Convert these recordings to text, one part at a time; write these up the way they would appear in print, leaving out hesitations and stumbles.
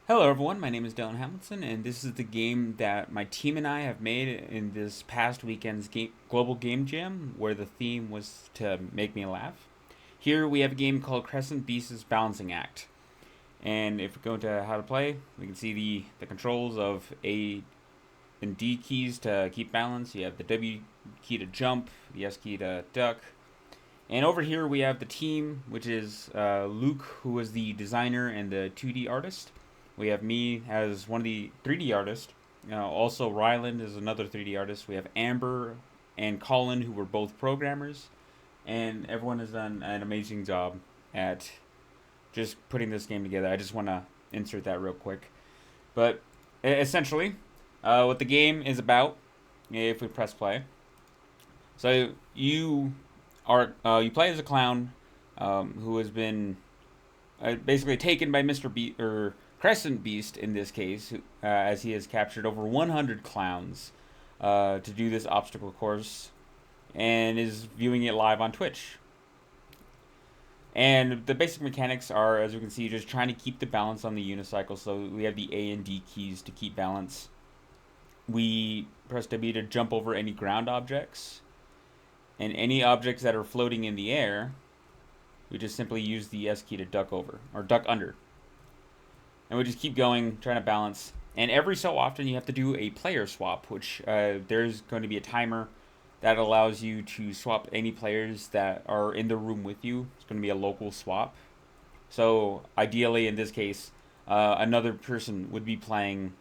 Hello, everyone. My name is Dylan Hamilton, and this is the game that my team and I have made in this past weekend's Global Game Jam, where the theme was to make me laugh. Here we have a game called Crescent Beast's Balancing Act. And if we go into how to play, we can see the controls of A and D keys to keep balance. You have the W key to jump, the S key to duck. And over here we have the team, which is Luke, who was the designer and the 2D artist. We have me as one of the 3D artists. Also, Ryland is another 3D artist. We have Amber and Collin, who were both programmers. And everyone has done an amazing job at just putting this game together. I just want to insert that real quick. But essentially, what the game is about, if we press play. So you play as a clown who has been basically taken by Mr. Beast, or Crescent Beast in this case, as he has captured over 100 clowns to do this obstacle course and is viewing it live on Twitch. And the basic mechanics are, as we can see, just trying to keep the balance on the unicycle. So we have the A and D keys to keep balance. We press W to jump over any ground objects. And any objects that are floating in the air, we just simply use the S key to duck over, or duck under. And we just keep going, trying to balance. And every so often you have to do a player swap, which there's going to be a timer that allows you to swap any players that are in the room with you. It's going to be a local swap. So ideally, in this case, another person would be playing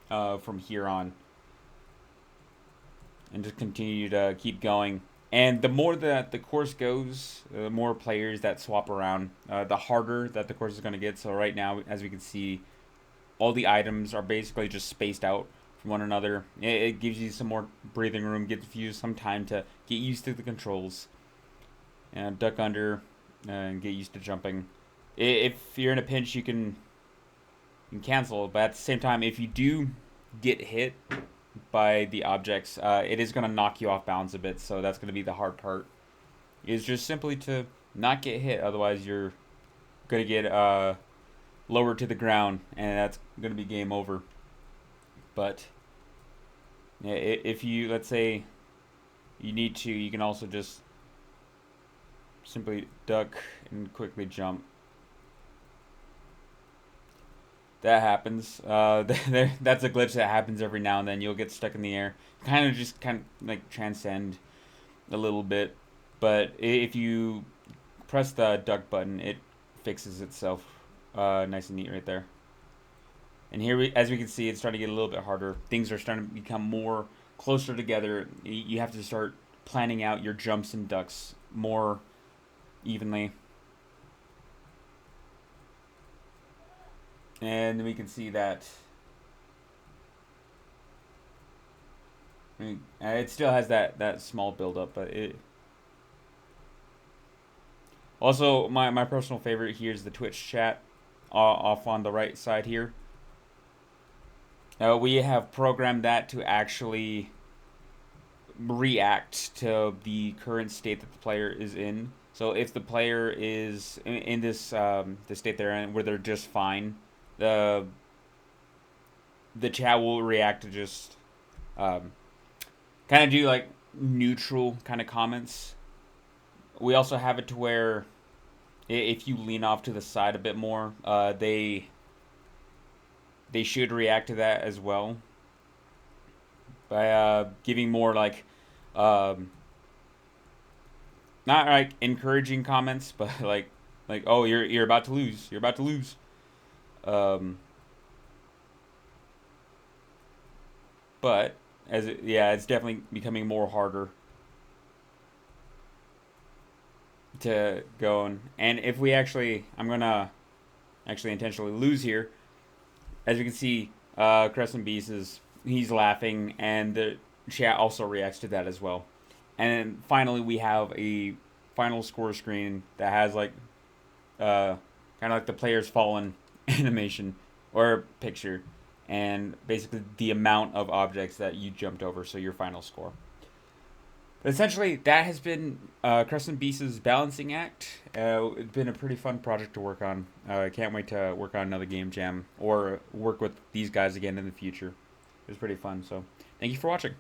from here on, and just continue to keep going. And the more that the course goes, the more players that swap around, the harder that the course is going to get. So right now, as we can see, all the items are basically just spaced out from one another. It gives you some more breathing room, gives you some time to get used to the controls, and duck under, and get used to jumping. If you're in a pinch, you can cancel. But at the same time, if you do get hit by the objects, it is going to knock you off balance a bit. So that's going to be the hard part. Is just simply to not get hit. Otherwise, you're going to get lower to the ground, and that's going to be game over. But if you, let's say, you need to, you can also just simply duck and quickly jump. That happens. That's a glitch that happens every now and then. You'll get stuck in the air. Kind of like transcend a little bit. But if you press the duck button, it fixes itself nice and neat right there. And here, as we can see, it's starting to get a little bit harder. Things are starting to become more closer together. You have to start planning out your jumps and ducks more evenly. And we can see that it still has that small buildup, but it also my personal favorite here is the Twitch chat off on the right side here. We have programmed that to actually react to the current state that the player is in. So if the player is in this the state they're in where they're just fine, the the chat will react to just um, kind of do like neutral kind of comments. We also have it to where if you lean off to the side a bit more, they should react to that as well by giving more like um, not like encouraging comments, but like oh you're about to lose, you're about to lose. Um, but yeah, it's definitely becoming more harder to go on. And if we actually, I'm gonna actually intentionally lose here. As you can see, Crescent Beast is he's laughing, and the chat also reacts to that as well. And then finally, we have a final score screen that has like kind of like the player's fallen animation or picture, and basically the amount of objects that you jumped over, so your final score. But essentially, that has been Crescent Beast's balancing act. It's been a pretty fun project to work on. I can't wait to work on another game jam or work with these guys again in the future. It was pretty fun. So, thank you for watching.